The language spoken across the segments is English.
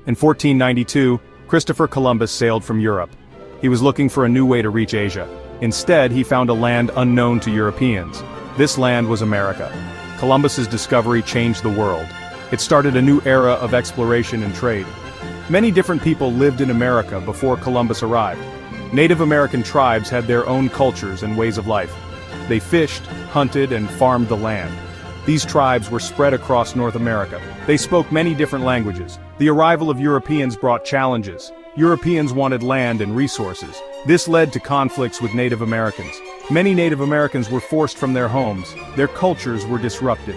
In 1492, Christopher Columbus sailed from Europe. He was looking for a new way to reach Asia. Instead, he found a land unknown to Europeans. This land was America. Columbus's discovery changed the world. It started a new era of exploration and trade. Many different people lived in America before Columbus arrived. Native American tribes had their own cultures and ways of life. They fished, hunted, and farmed the land. These tribes were spread across North America. They spoke many different languages. The arrival of Europeans brought challenges. Europeans wanted land and resources. This led to conflicts with Native Americans. Many Native Americans were forced from their homes. Their cultures were disrupted.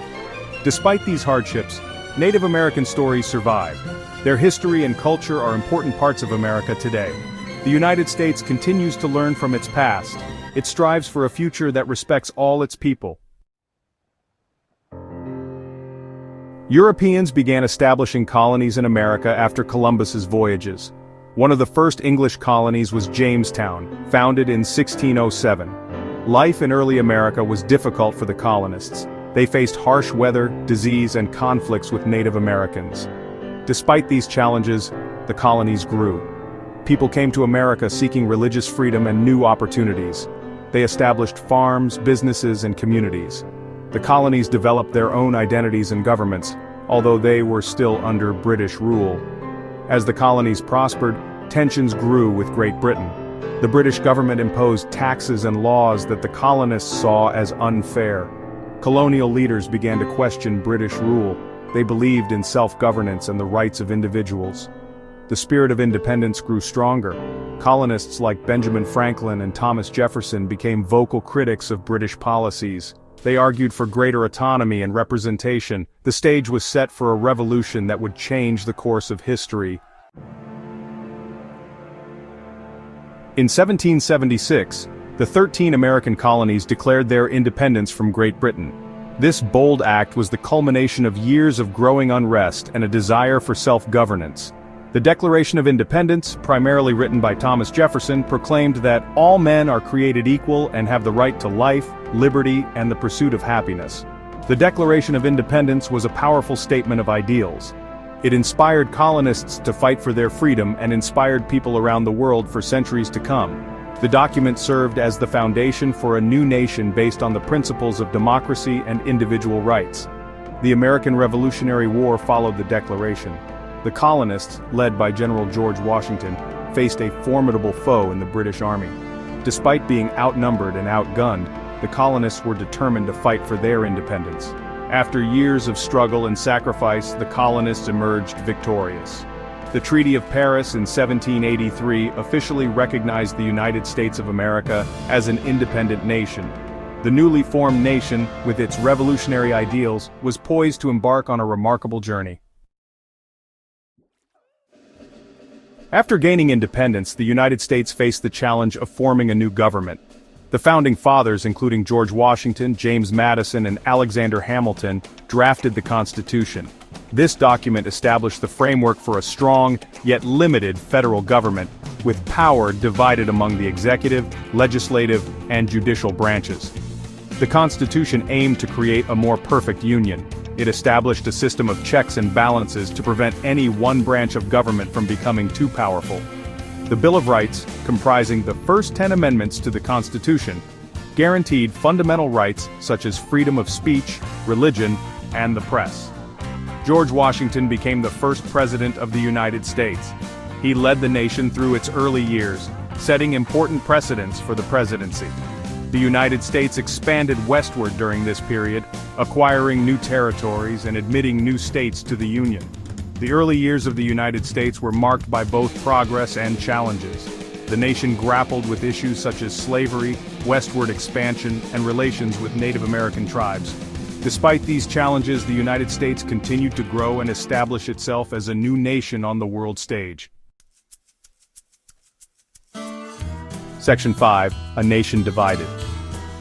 Despite these hardships, Native American stories survived. Their history and culture are important parts of America today. The United States continues to learn from its past. It strives for a future that respects all its people. Europeans began establishing colonies in America after Columbus's voyages. One of the first English colonies was Jamestown, founded in 1607. Life in early America was difficult for the colonists. They faced harsh weather, disease, and conflicts with Native Americans. Despite these challenges, the colonies grew. People came to America seeking religious freedom and new opportunities. They established farms, businesses, and communities. The colonies developed their own identities and governments, although they were still under British rule. As the colonies prospered, tensions grew with Great Britain. The British government imposed taxes and laws that the colonists saw as unfair. Colonial leaders began to question British rule. They believed in self-governance and the rights of individuals. The spirit of independence grew stronger. Colonists like Benjamin Franklin and Thomas Jefferson became vocal critics of British policies. They argued for greater autonomy and representation. The stage was set for a revolution that would change the course of history. In 1776, the 13 American colonies declared their independence from Great Britain. This bold act was the culmination of years of growing unrest and a desire for self-governance. The Declaration of Independence, primarily written by Thomas Jefferson, proclaimed that all men are created equal and have the right to life, liberty, and the pursuit of happiness. The Declaration of Independence was a powerful statement of ideals. It inspired colonists to fight for their freedom and inspired people around the world for centuries to come. The document served as the foundation for a new nation based on the principles of democracy and individual rights. The American Revolutionary War followed the Declaration. The colonists, led by General George Washington, faced a formidable foe in the British Army. Despite being outnumbered and outgunned, the colonists were determined to fight for their independence. After years of struggle and sacrifice, the colonists emerged victorious. The Treaty of Paris in 1783 officially recognized the United States of America as an independent nation. The newly formed nation, with its revolutionary ideals, was poised to embark on a remarkable journey. After gaining independence, the United States faced the challenge of forming a new government. The founding fathers, including George Washington, James Madison, and Alexander Hamilton, drafted the Constitution. This document established the framework for a strong, yet limited, federal government, with power divided among the executive, legislative, and judicial branches. The Constitution aimed to create a more perfect union. It established a system of checks and balances to prevent any one branch of government from becoming too powerful. The Bill of Rights, comprising the first 10 amendments to the Constitution, guaranteed fundamental rights such as freedom of speech, religion, and the press. George Washington became the first president of the United States. He led the nation through its early years, setting important precedents for the presidency. The United States expanded westward during this period, acquiring new territories and admitting new states to the Union. The early years of the United States were marked by both progress and challenges. The nation grappled with issues such as slavery, westward expansion, and relations with Native American tribes. Despite these challenges, the United States continued to grow and establish itself as a new nation on the world stage. Section 5. A Nation Divided.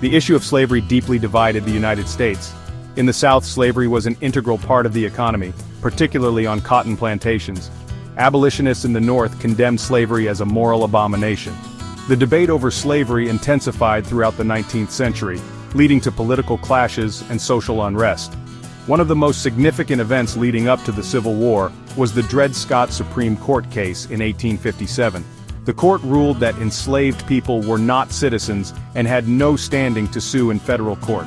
The issue of slavery deeply divided the United States. In the South, slavery was an integral part of the economy, particularly on cotton plantations. Abolitionists in the North condemned slavery as a moral abomination. The debate over slavery intensified throughout the 19th century, leading to political clashes and social unrest. One of the most significant events leading up to the Civil War was the Dred Scott Supreme Court case in 1857. The court ruled that enslaved people were not citizens and had no standing to sue in federal court.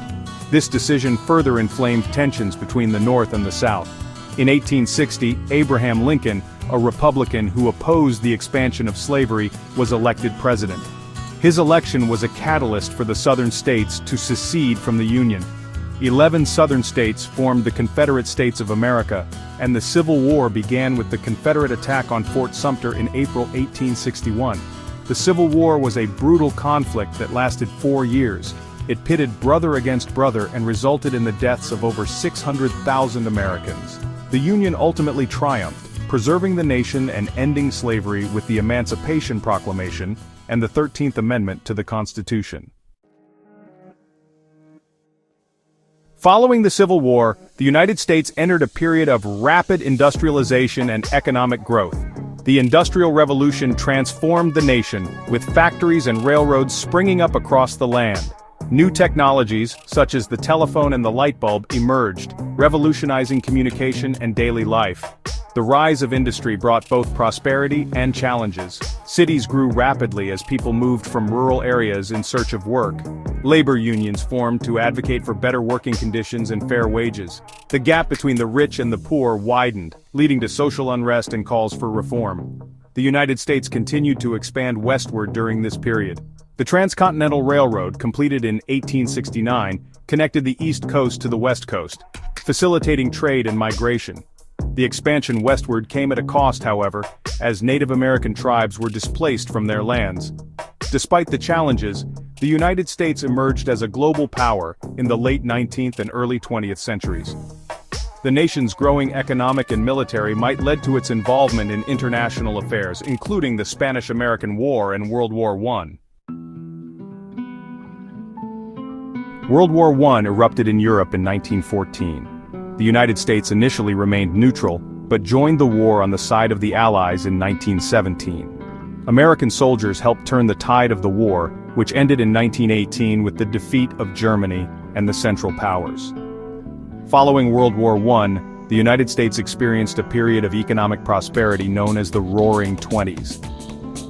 This decision further inflamed tensions between the North and the South. In 1860, Abraham Lincoln, a Republican who opposed the expansion of slavery, was elected president. His election was a catalyst for the Southern states to secede from the Union. 11 Southern states formed the Confederate States of America, and the Civil War began with the Confederate attack on Fort Sumter in April 1861. The Civil War was a brutal conflict that lasted 4 years. It pitted brother against brother and resulted in the deaths of over 600,000 Americans. The Union ultimately triumphed, preserving the nation and ending slavery with the Emancipation Proclamation and the 13th Amendment to the Constitution. Following the Civil War, the United States entered a period of rapid industrialization and economic growth. The Industrial Revolution transformed the nation, with factories and railroads springing up across the land. New technologies, such as the telephone and the light bulb, emerged, revolutionizing communication and daily life. The rise of industry brought both prosperity and challenges. Cities grew rapidly as people moved from rural areas in search of work. Labor unions formed to advocate for better working conditions and fair wages. The gap between the rich and the poor widened, leading to social unrest and calls for reform. The United States continued to expand westward during this period. The Transcontinental Railroad, completed in 1869, connected the East Coast to the West Coast, facilitating trade and migration. The expansion westward came at a cost, however, as Native American tribes were displaced from their lands. Despite the challenges, the United States emerged as a global power in the late 19th and early 20th centuries. The nation's growing economic and military might lead to its involvement in international affairs, including the Spanish-American War and World War I. World War I erupted in Europe in 1914. The United States initially remained neutral, but joined the war on the side of the Allies in 1917. American soldiers helped turn the tide of the war, which ended in 1918 with the defeat of Germany and the Central Powers. Following World War I, the United States experienced a period of economic prosperity known as the Roaring Twenties.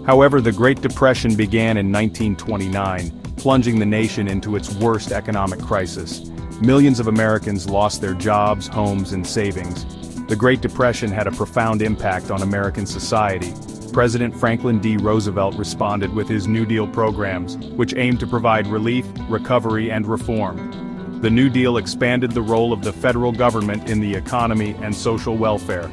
However, the Great Depression began in 1929, plunging the nation into its worst economic crisis. Millions of Americans lost their jobs, homes, and savings. The Great Depression had a profound impact on American society. President Franklin D. Roosevelt responded with his New Deal programs, which aimed to provide relief, recovery, and reform. The New Deal expanded the role of the federal government in the economy and social welfare.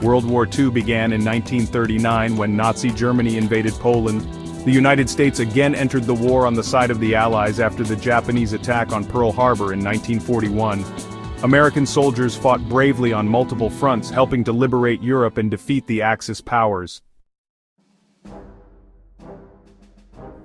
World War II began in 1939 when Nazi Germany invaded Poland. The United States again entered the war on the side of the Allies after the Japanese attack on Pearl Harbor in 1941. American soldiers fought bravely on multiple fronts, helping to liberate Europe and defeat the Axis powers.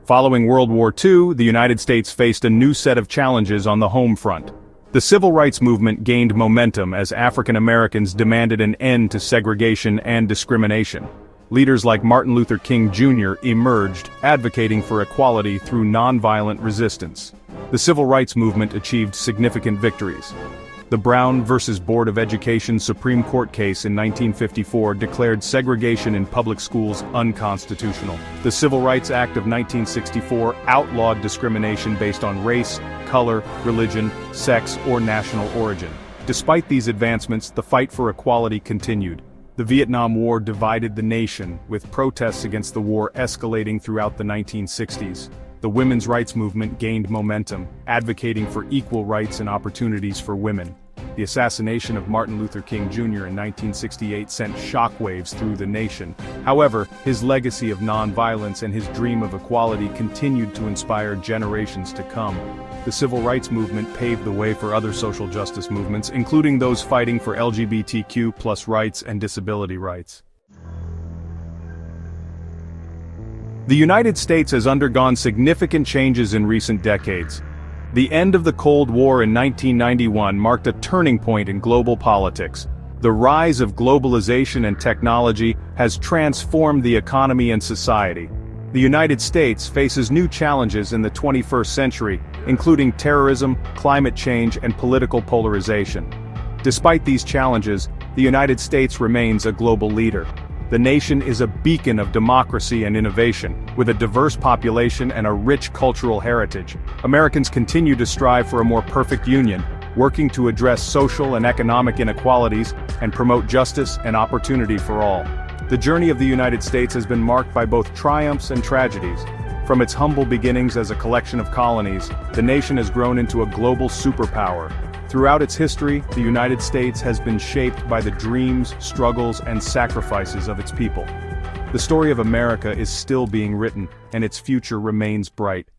Following World War II, the United States faced a new set of challenges on the home front. The civil rights movement gained momentum as African Americans demanded an end to segregation and discrimination. Leaders like Martin Luther King Jr. emerged, advocating for equality through nonviolent resistance. The civil rights movement achieved significant victories. The Brown v. Board of Education Supreme Court case in 1954 declared segregation in public schools unconstitutional. The Civil Rights Act of 1964 outlawed discrimination based on race, color, religion, sex, or national origin. Despite these advancements, the fight for equality continued. The Vietnam War divided the nation, with protests against the war escalating throughout the 1960s. The women's rights movement gained momentum, advocating for equal rights and opportunities for women. The assassination of Martin Luther King Jr. in 1968 sent shockwaves through the nation. However, his legacy of nonviolence and his dream of equality continued to inspire generations to come. The civil rights movement paved the way for other social justice movements, including those fighting for LGBTQ+ rights and disability rights. The United States has undergone significant changes in recent decades. The end of the Cold War in 1991 marked a turning point in global politics. The rise of globalization and technology has transformed the economy and society. The United States faces new challenges in the 21st century, including terrorism, climate change, and political polarization. Despite these challenges, the United States remains a global leader. The nation is a beacon of democracy and innovation, with a diverse population and a rich cultural heritage. Americans continue to strive for a more perfect union, working to address social and economic inequalities and promote justice and opportunity for all. The journey of the United States has been marked by both triumphs and tragedies. From its humble beginnings as a collection of colonies, the nation has grown into a global superpower. Throughout its history, the United States has been shaped by the dreams, struggles, and sacrifices of its people. The story of America is still being written, and its future remains bright.